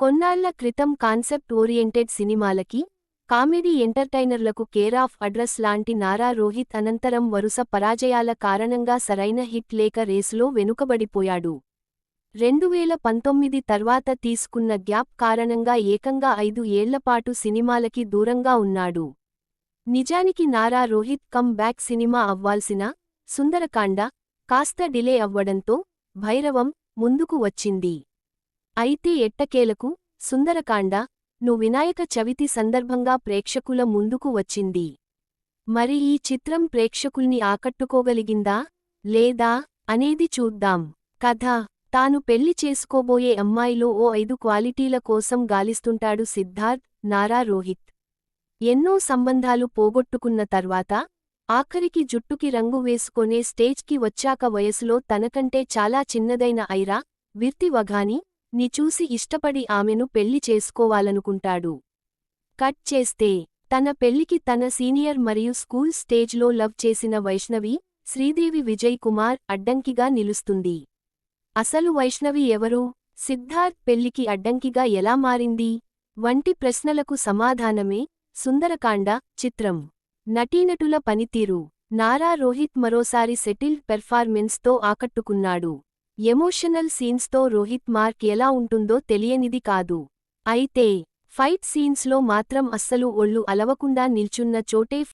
కొన్నాళ్ల క్రితం concept oriented సినిమాలకి, కామెడీ ఎంటర్టైనర్లకు కేర్ ఆఫ్ అడ్రస్ లాంటి నారా రోహిత్ అనంతరం వరుస పరాజయాల కారణంగా సరైన హిట్ లేక రేసులో వెనుకబడిపోయాడు. 2019 తర్వాత తీసుకున్న గ్యాప్ కారణంగా ఏకంగా 5 ఏళ్లపాటు సినిమాలకి దూరంగా ఉన్నాడు. నిజానికి Nara Rohit come back cinema అవ్వాల్సిన సుందరకాండ కాస్త డిలే అవ్వడంతో భైరవం ముందుకు వచ్చింది. అయితే ఎట్టకేలకు సుందరకాండ ను వినాయక చవితి సందర్భంగా ప్రేక్షకుల ముందుకు వచ్చింది. మరి ఈ చిత్రం ప్రేక్షకుల్ని ఆకట్టుకోగలిగిందా లేదా అనేది చూద్దాం. కథ: తాను పెళ్లి చేసుకోబోయే అమ్మాయిలో ఓ 5 క్వాలిటీల కోసం గాలిస్తుంటాడు సిద్ధార్థ్ నారా రోహిత్. ఎన్నో సంబంధాలు పోగొట్టుకున్న తర్వాత ఆఖరికి జుట్టుకి రంగు వేసుకొనే స్టేజ్కి వచ్చాక వయసులో తనకంటే చాలా చిన్నదైన ఐరా విర్తి వఘాని ని చూసి ఇష్టపడి ఆమెను పెళ్లి చేసుకోవాలనుకుంటాడు. కట్ చేస్తే తన పెళ్లికి తన సీనియర్ మరియు స్కూల్ స్టేజ్లో లవ్ చేసిన వైష్ణవి శ్రీదేవి విజయ్ కుమార్ అడ్డంకిగా నిలుస్తుంది. అసలు వైష్ణవి ఎవరు? సిద్ధార్థ్ పెళ్లికి అడ్డంకిగా ఎలా మారింది? వంటి ప్రశ్నలకు సమాధానమే సుందరకాండ చిత్రం. నటీనటుల పనితీరు: నారా రోహిత్ మరోసారి సెటిల్డ్ పెర్ఫార్మెన్స్తో ఆకట్టుకున్నాడు. ఎమోషనల్ సీన్స్తో రోహిత్ మార్క్ ఎలా ఉంటుందో తెలియనిది కాదు. అయితే ఫైట్ సీన్స్లో మాత్రం అస్సలు ఒళ్ళు అలవకుండా నిల్చున్న చోటే